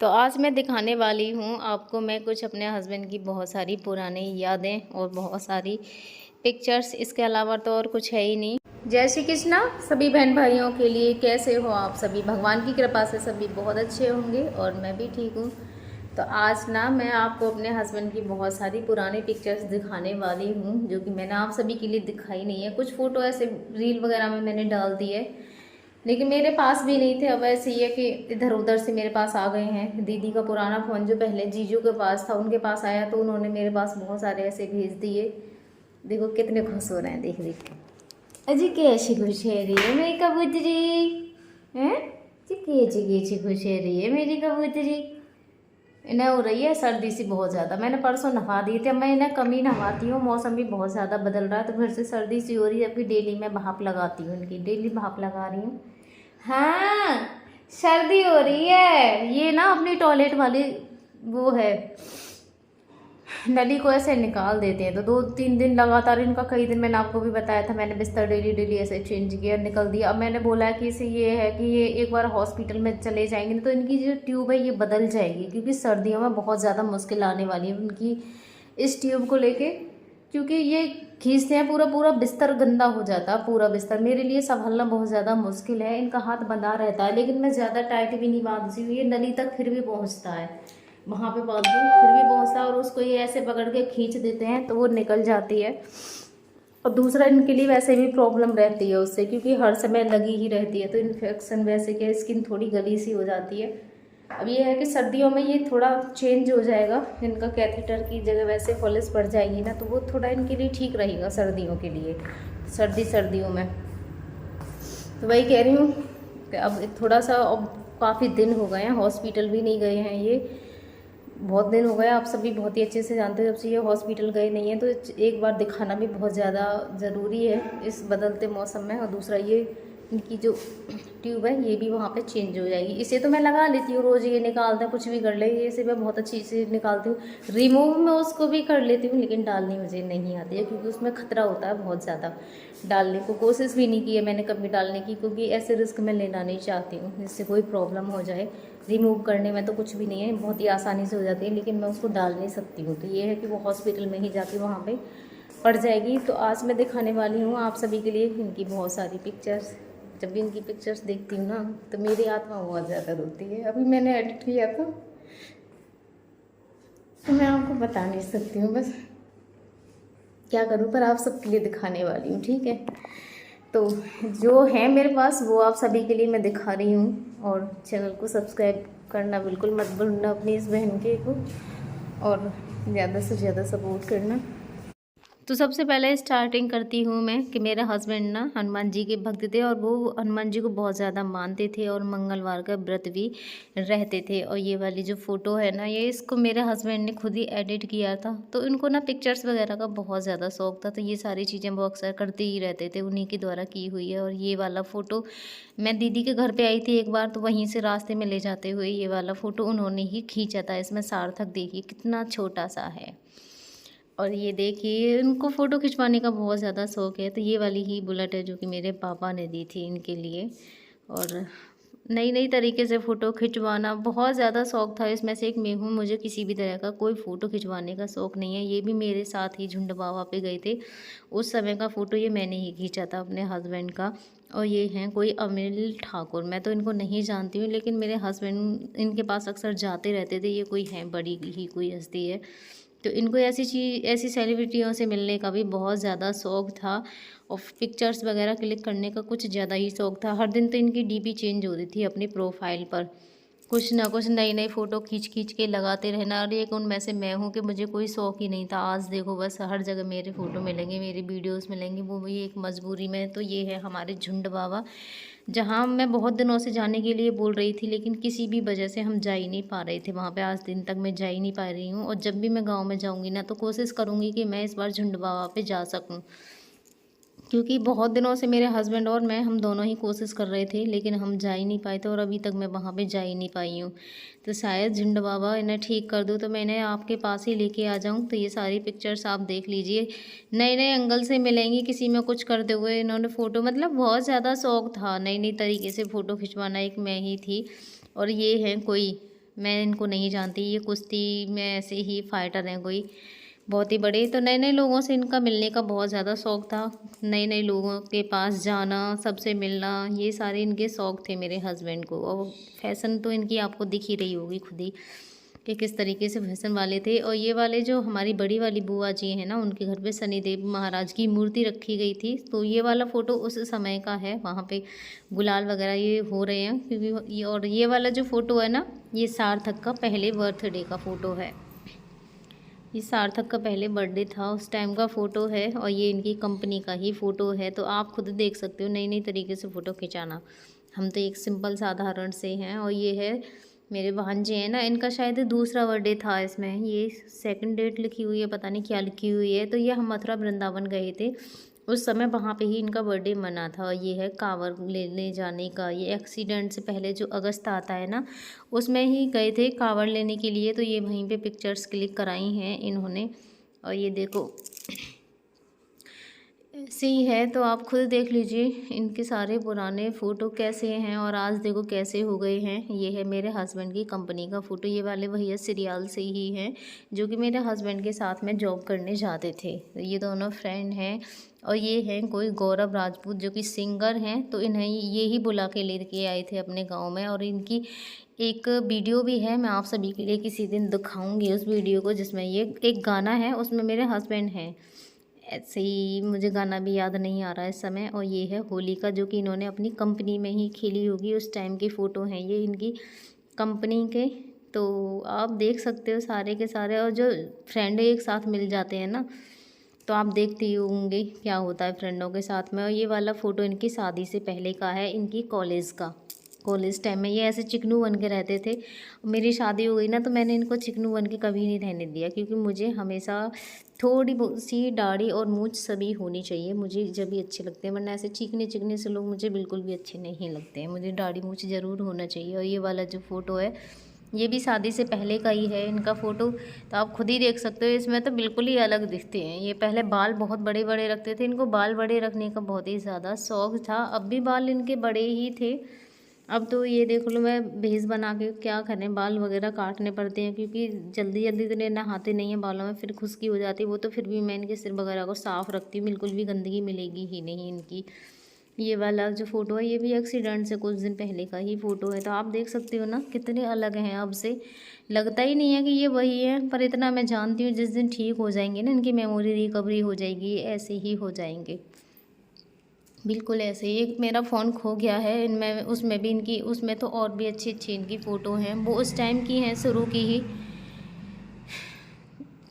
तो आज मैं दिखाने वाली हूँ आपको मैं कुछ अपने हस्बैंड की बहुत सारी पुरानी यादें और बहुत सारी पिक्चर्स। इसके अलावा तो और कुछ है ही नहीं। जय श्री कृष्णा सभी बहन भाइयों के लिए। कैसे हो आप सभी? भगवान की कृपा से सभी बहुत अच्छे होंगे और मैं भी ठीक हूँ। तो आज ना मैं आपको अपने हस्बैंड की बहुत सारी पुरानी पिक्चर्स दिखाने वाली हूँ, जो कि मैंने आप सभी के लिए दिखाई नहीं है। कुछ फ़ोटो ऐसे रील वगैरह में मैंने डाल दी है, लेकिन मेरे पास भी नहीं थे। अब ऐसे ही है कि इधर उधर से मेरे पास आ गए हैं। दीदी का पुराना फ़ोन जो पहले जीजू के पास था, उनके पास आया तो उन्होंने मेरे पास बहुत सारे ऐसे भेज दिए। देखो कितने खुश हो रहे हैं देख देख के। अजी कैसी खुश है रही है मेरी कबूतरी हैं? जी कैसी खुश है रही है मेरी कबूतरी। इन्हें हो रही है सर्दी सी बहुत ज़्यादा। मैंने परसों नहा दी थी। अब मैं इन्हें कम ही नहाती हूँ, मौसम भी बहुत ज़्यादा बदल रहा है तो फिर से सर्दी सी हो रही है। अभी डेली मैं भाप लगाती हूँ, इनकी डेली भाप लगा रही हूँ। हाँ सर्दी हो रही है। ये ना अपनी टॉयलेट वाली वो है, नली को ऐसे निकाल देते हैं। तो 2-3 दिन लगातार इनका, कई दिन मैंने आपको भी बताया था, मैंने बिस्तर डेली डेली ऐसे चेंज किया, निकल दिया। अब मैंने बोला कि इसे ये है कि ये एक बार हॉस्पिटल में चले जाएंगे तो इनकी जो ट्यूब है ये बदल जाएगी, क्योंकि सर्दियों में बहुत ज़्यादा मुश्किल आने वाली है उनकी इस ट्यूब को लेके। क्योंकि ये खींचते हैं पूरा पूरा बिस्तर गंदा हो जाता है। पूरा बिस्तर मेरे लिए संभालना बहुत ज़्यादा मुश्किल है। इनका हाथ बंधा रहता है, लेकिन मैं ज़्यादा टाइट भी नहीं बांधती हूँ। ये नली तक फिर भी पहुँचता है, वहाँ पे बांध दूँ फिर भी पहुँचता है। और उसको ये ऐसे पकड़ के खींच देते हैं तो वो निकल जाती है। और दूसरा इनके लिए वैसे भी प्रॉब्लम रहती है उससे, क्योंकि हर समय लगी ही रहती है तो इन्फेक्शन, वैसे क्या स्किन थोड़ी गली सी हो जाती है। अब ये है कि सर्दियों में ये थोड़ा चेंज हो जाएगा, इनका कैथेटर की जगह वैसे फॉलिस पड़ जाएगी ना, तो वो थोड़ा इनके लिए ठीक रहेगा सर्दियों के लिए, सर्दियों में। तो वही कह रही हूँ कि अब थोड़ा सा, अब काफ़ी दिन हो गए हैं, हॉस्पिटल भी नहीं गए हैं। ये बहुत दिन हो गए, आप सभी बहुत ही अच्छे से जानते हो, जब से ये हॉस्पिटल गए नहीं हैं तो एक बार दिखाना भी बहुत ज़्यादा ज़रूरी है इस बदलते मौसम में। और दूसरा ये इनकी जो ट्यूब है ये भी वहाँ पे चेंज हो जाएगी। इसे तो मैं लगा लेती हूँ रोज़, ये निकालते हैं कुछ भी कर ले, इसे मैं बहुत अच्छी से निकालती हूँ। रिमूव में उसको भी कर लेती हूँ, लेकिन डालनी मुझे नहीं आती है, क्योंकि उसमें खतरा होता है बहुत ज़्यादा। डालने को कोशिश भी नहीं की है मैंने कभी डालने की, क्योंकि ऐसे रिस्क मैं लेना नहीं चाहती हूँ जिससे कोई प्रॉब्लम हो जाए। रिमूव करने में तो कुछ भी नहीं है, बहुत ही आसानी से हो जाती है, लेकिन मैं उसको डाल नहीं सकती हूँ। तो ये है कि वो हॉस्पिटल में ही जाके वहाँ पे पड़ जाएगी। तो आज मैं दिखाने वाली हूँ आप सभी के लिए इनकी बहुत सारी पिक्चर्स। जब भी इनकी पिक्चर्स देखती हूँ ना तो मेरी आत्मा बहुत ज़्यादा रोती है। अभी मैंने एडिट किया था तो मैं आपको बता नहीं सकती हूँ, बस क्या करूँ, पर आप सबके लिए दिखाने वाली हूँ, ठीक है। तो जो है मेरे पास वो आप सभी के लिए मैं दिखा रही हूँ। और चैनल को सब्सक्राइब करना बिल्कुल मत भूलना अपनी इस बहन के को, और ज़्यादा से ज़्यादा सपोर्ट करना। तो सबसे पहले स्टार्टिंग करती हूँ मैं कि मेरे हस्बैंड ना हनुमान जी के भक्त थे, और वो हनुमान जी को बहुत ज़्यादा मानते थे और मंगलवार का व्रत भी रहते थे। और ये वाली जो फ़ोटो है ना, ये इसको मेरे हस्बैंड ने खुद ही एडिट किया था। तो इनको ना पिक्चर्स वगैरह का बहुत ज़्यादा शौक था, तो ये सारी चीज़ें वो अक्सर करते ही रहते थे, उन्हीं के द्वारा की हुई है। और ये वाला फ़ोटो मैं दीदी के घर पर आई थी एक बार, तो वहीं से रास्ते में ले जाते हुए ये वाला फ़ोटो उन्होंने ही खींचा था। इसमें सार्थक देखिए कितना छोटा सा है। और ये देखिए इनको फ़ोटो खिंचवाने का बहुत ज़्यादा शौक़ है। तो ये वाली ही बुलेट है जो कि मेरे पापा ने दी थी इनके लिए। और नई नई तरीके से फ़ोटो खिंचवाना बहुत ज़्यादा शौक़ था। इसमें से एक मैं हूँ, मुझे किसी भी तरह का कोई फ़ोटो खिंचवाने का शौक़ नहीं है। ये भी मेरे साथ ही झुंड बाबा पे गए थे, उस समय का फ़ोटो ये मैंने ही खींचा था अपने हस्बैंड का। और ये हैं कोई अमिल ठाकुर, मैं तो इनको नहीं जानती हूँ, लेकिन मेरे हस्बैंड इनके पास अक्सर जाते रहते थे। ये कोई हैं बड़ी ही कोई हस्ती है। तो इनको ऐसी सेलिब्रिटियों से मिलने का भी बहुत ज़्यादा शौक़ था, और पिक्चर्स वगैरह क्लिक करने का कुछ ज़्यादा ही शौक़ था। हर दिन तो इनकी डीपी चेंज होती थी अपनी प्रोफाइल पर, कुछ ना कुछ नई नई फ़ोटो खींच खींच के लगाते रहना। और एक उनमें से मैं हूँ कि मुझे कोई शौक़ ही नहीं था। आज देखो बस हर जगह मेरे फ़ोटो मिलेंगे, मेरी वीडियोस मिलेंगी, वो भी एक मजबूरी में। तो ये है हमारे झुंड बाबा, जहाँ मैं बहुत दिनों से जाने के लिए बोल रही थी, लेकिन किसी भी वजह से हम जा ही नहीं पा रहे थे वहाँ पे। आज दिन तक मैं जा ही नहीं पा रही हूँ। और जब भी मैं गाँव में जाऊँगी ना तो कोशिश करूँगी कि मैं इस बार झुंड बाबा पे जा सकूँ, क्योंकि बहुत दिनों से मेरे हस्बैंड और मैं, हम दोनों ही कोशिश कर रहे थे, लेकिन हम जा ही नहीं पाए थे। और अभी तक मैं वहाँ पे जा ही नहीं पाई हूँ। तो शायद झुंड बाबा इन्हें ठीक कर दूँ तो मैं इन्हें आपके पास ही लेके आ जाऊँ। तो ये सारी पिक्चर्स आप देख लीजिए, नए नए एंगल से मिलेंगी, किसी में कुछ करते हुए इन्होंने फ़ोटो, मतलब बहुत ज़्यादा शौक था नई नई तरीके से फ़ोटो खिंचवाना, एक मैं ही थी। और ये हैं कोई मैं इनको नहीं जानती, ये कुश्ती में ऐसे ही फाइटर हैं कोई बहुत ही बड़े। तो नए नए लोगों से इनका मिलने का बहुत ज़्यादा शौक़ था, नए नए लोगों के पास जाना, सबसे मिलना, ये सारे इनके शौक़ थे मेरे हस्बैंड को। और फैशन तो इनकी आपको दिख ही रही होगी खुद ही कि किस तरीके से फैशन वाले थे। और ये वाले जो हमारी बड़ी वाली बुआ जी हैं ना, उनके घर पे शनिदेव महाराज की मूर्ति रखी गई थी। तो ये वाला फ़ोटो उस समय का है, वहाँ पे गुलाल वगैरह ये हो रहे हैं क्योंकि और ये वाला जो फ़ोटो है ना, ये सार्थक का पहले बर्थडे का फ़ोटो है। ये सार्थक का पहले बर्थडे था उस टाइम का फ़ोटो है, और ये इनकी कंपनी का ही फ़ोटो है। तो आप खुद देख सकते हो नई नई तरीके से फ़ोटो खिंचाना। हम तो एक सिंपल साधारण से हैं। और ये है मेरे भांजे हैं ना, इनका शायद दूसरा बर्थडे था इसमें, ये सेकंड डेट लिखी हुई है, पता नहीं क्या लिखी हुई है। तो ये हम मथुरा वृंदावन गए थे उस समय, वहाँ पे ही इनका बर्थडे मना था। ये है कांवर लेने जाने का, ये एक्सीडेंट से पहले जो अगस्त आता है ना, उसमें ही गए थे कांवर लेने के लिए। तो ये वहीं पे पिक्चर्स क्लिक कराई हैं इन्होंने। और ये देखो ऐसे ही है, तो आप खुद देख लीजिए इनके सारे पुराने फ़ोटो कैसे हैं और आज देखो कैसे हो गए हैं। ये है मेरे हस्बैंड की कंपनी का फ़ोटो, ये वाले भैया सीरियल से ही हैं जो कि मेरे हस्बैंड के साथ में जॉब करने जाते थे। तो ये दोनों फ्रेंड हैं। और ये हैं कोई गौरव राजपूत जो कि सिंगर हैं, तो इन्हें ये ही बुला के लेके आए थे अपने गाँव में। और इनकी एक वीडियो भी है, मैं आप सभी के लिए किसी दिन दिखाऊँगी उस वीडियो को, जिसमें ये एक गाना है, उसमें मेरे हस्बैंड हैं। ऐसे ही मुझे गाना भी याद नहीं आ रहा है इस समय। और ये है होली का, जो कि इन्होंने अपनी कंपनी में ही खेली होगी, उस टाइम की फ़ोटो हैं ये इनकी कंपनी के। तो आप देख सकते हो सारे के सारे। और जो फ्रेंड एक साथ मिल जाते हैं ना, तो आप देखते ही होंगे क्या होता है फ्रेंडों के साथ में। और ये वाला फ़ोटो इनकी शादी से पहले का है, इनकी कॉलेज का। कॉलेज टाइम में ये ऐसे चिकनू बन के रहते थे। मेरी शादी हो गई ना, तो मैंने इनको चिकनू बन के कभी नहीं रहने दिया, क्योंकि मुझे हमेशा थोड़ी बहुत सी दाढ़ी और मूंछ सभी होनी चाहिए, मुझे जब भी अच्छे लगते हैं। वरना ऐसे चिकने चिकने से लोग मुझे बिल्कुल भी अच्छे नहीं लगते हैं, मुझे दाढ़ी मूंछ ज़रूर होना चाहिए। और ये वाला जो फ़ोटो है, ये भी शादी से पहले का ही है इनका फ़ोटो। तो आप खुद ही देख सकते हो, इसमें तो बिल्कुल ही अलग दिखते हैं। ये पहले बाल बहुत बड़े बड़े रखते थे, इनको बाल बड़े रखने का बहुत ही ज़्यादा शौक़ था। अब भी बाल इनके बड़े ही थे। अब तो ये देख लो, मैं भेस बना के क्या करें, बाल वगैरह काटने पड़ते हैं, क्योंकि जल्दी जल्दी तो नहाते नहीं हैं बालों में, फिर खुश्की हो जाती है। वो तो फिर भी मैं इनके सिर वगैरह को साफ़ रखती हूँ, बिल्कुल भी गंदगी मिलेगी ही नहीं इनकी। ये वाला जो फ़ोटो है, ये भी एक्सीडेंट से कुछ दिन पहले का ही फ़ोटो है। तो आप देख सकते हो ना कितने अलग हैं अब से, लगता ही नहीं है कि ये वही है। पर इतना मैं जानती हूँ, जिस दिन ठीक हो जाएंगे ना, इनकी मेमोरी रिकवरी हो जाएगी, ऐसे ही हो जाएंगे बिल्कुल ऐसे ही। एक मेरा फ़ोन खो गया है इनमें, उसमें भी इनकी, उसमें तो और भी अच्छी अच्छी इनकी फ़ोटो हैं, वो उस टाइम की हैं, शुरू की ही।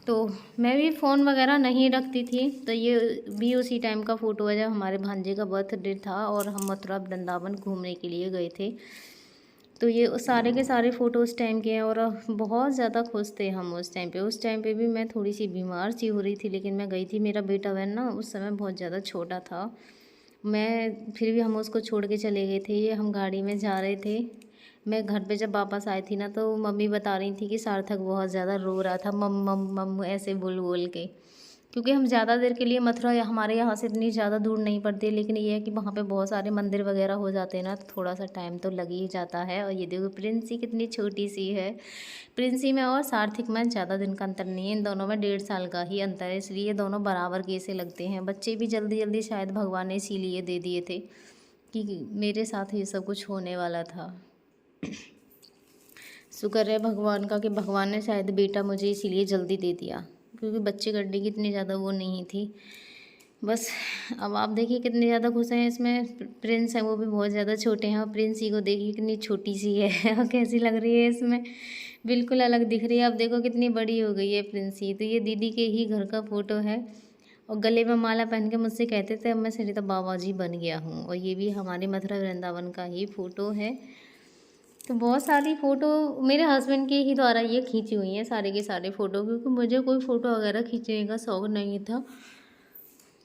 तो मैं भी फ़ोन वगैरह नहीं रखती थी, तो ये भी उसी टाइम का फ़ोटो है जब हमारे भांजे का बर्थडे था और हम मथुरा वृंदावन घूमने के लिए गए थे। तो ये सारे के सारे फ़ोटो उस टाइम के हैं। और बहुत ज़्यादा खुश थे हम उस टाइम पे। उस टाइम पे भी मैं थोड़ी सी बीमार सी हो रही थी, लेकिन मैं गई थी। मेरा बेटा बहन ना उस समय बहुत ज़्यादा छोटा था, मैं फिर भी हम उसको छोड़ के चले गए थे। ये हम गाड़ी में जा रहे थे, मैं घर पे जब वापस आई थी ना, तो मम्मी बता रही थी कि सार्थक बहुत ज़्यादा रो रहा था, मम मम मम ऐसे बोल बोल के। क्योंकि हम ज़्यादा देर के लिए मथुरा हमारे यहाँ से इतनी ज़्यादा दूर नहीं पड़ती है, लेकिन ये है कि वहाँ पे बहुत सारे मंदिर वगैरह हो जाते हैं ना, तो थोड़ा सा टाइम तो लग ही जाता है। और ये देखो प्रिंसी कितनी छोटी सी है, प्रिंसी में और सार्थक में ज़्यादा दिन का अंतर नहीं है, इन दोनों में 1.5 साल का ही अंतर है, इसलिए ये दोनों बराबर के से लगते हैं। बच्चे भी जल्दी जल्दी शायद भगवान ने इसीलिए दे दिए थे कि मेरे साथ ये सब कुछ होने वाला था। शुक्र है भगवान का कि भगवान ने शायद बेटा मुझे इसीलिए जल्दी दे दिया, क्योंकि बच्चे करने की इतनी ज़्यादा वो नहीं थी बस। अब आप देखिए कितने ज़्यादा खुश हैं। इसमें प्रिंस है, वो भी बहुत ज़्यादा छोटे हैं। और प्रिंसी को देखिए कितनी छोटी सी है और कैसी लग रही है इसमें, बिल्कुल अलग दिख रही है। अब देखो कितनी बड़ी हो गई है प्रिंसी। तो ये दीदी के ही घर का फ़ोटो है, और गले में माला पहन के मुझसे कहते थे अब मैं सरिता बाबा जी बन गया हूँ। और ये भी हमारे मथुरा वृंदावन का ही फ़ोटो है। तो बहुत सारी फ़ोटो मेरे हस्बैंड के ही द्वारा ये खींची हुई हैं, सारे के सारे फ़ोटो, क्योंकि मुझे कोई फ़ोटो वगैरह खींचने का शौक़ नहीं था,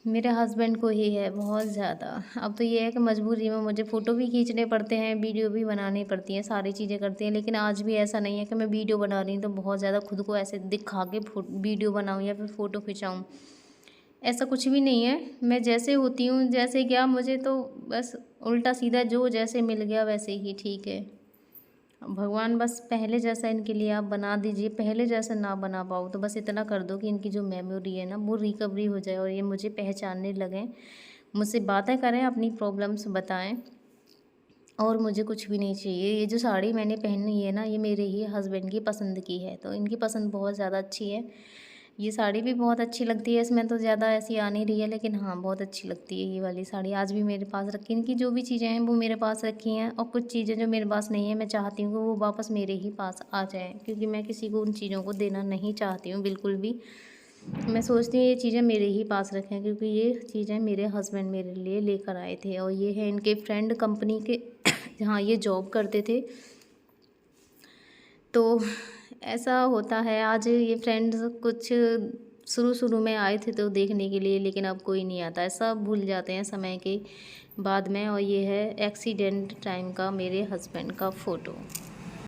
मेरे हस्बैंड को ही है बहुत ज़्यादा। अब तो ये है कि मजबूरी में मुझे फ़ोटो भी खींचने पड़ते हैं, वीडियो भी बनानी पड़ती हैं, सारी चीज़ें करती हैं। लेकिन आज भी ऐसा नहीं है कि मैं वीडियो बना रही हूँ तो बहुत ज़्यादा खुद को ऐसे दिखा के वीडियो बनाऊँ या फिर फ़ोटो खिंचाऊँ, ऐसा कुछ भी नहीं है। मैं जैसे होती हूँ, जैसे क्या, मुझे तो बस उल्टा सीधा जो जैसे मिल गया वैसे ही ठीक है। भगवान बस पहले जैसा इनके लिए आप बना दीजिए, पहले जैसा ना बना पाओ तो बस इतना कर दो कि इनकी जो मेमोरी है ना वो रिकवरी हो जाए और ये मुझे पहचानने लगें, मुझसे बातें करें, अपनी प्रॉब्लम्स बताएं। और मुझे कुछ भी नहीं चाहिए। ये जो साड़ी मैंने पहनी है ना, ये मेरे ही हस्बैंड की पसंद की है, तो इनकी पसंद बहुत ज़्यादा अच्छी है। ये साड़ी भी बहुत अच्छी लगती है, इसमें तो ज़्यादा ऐसी आ नहीं रही है, लेकिन हाँ बहुत अच्छी लगती है ये वाली साड़ी। आज भी मेरे पास रखी, इनकी जो भी चीज़ें हैं वो मेरे पास रखी हैं, और कुछ चीज़ें जो मेरे पास नहीं है मैं चाहती हूँ कि वो वापस मेरे ही पास आ जाएँ, क्योंकि मैं किसी को उन चीज़ों को देना नहीं चाहती हूँ बिल्कुल भी। मैं सोचती हूँ ये चीज़ें मेरे ही पास रखें, क्योंकि ये चीज़ें मेरे हस्बैंड मेरे लिए लेकर आए थे, और ये है इनके फ्रेंड कंपनी के जहाँ ये जॉब करते थे। तो ऐसा होता है, आज ये फ्रेंड्स कुछ शुरू शुरू में आए थे तो देखने के लिए, लेकिन अब कोई नहीं आता है, सब भूल जाते हैं समय के बाद में। और ये है एक्सीडेंट टाइम का मेरे हस्बैंड का फ़ोटो।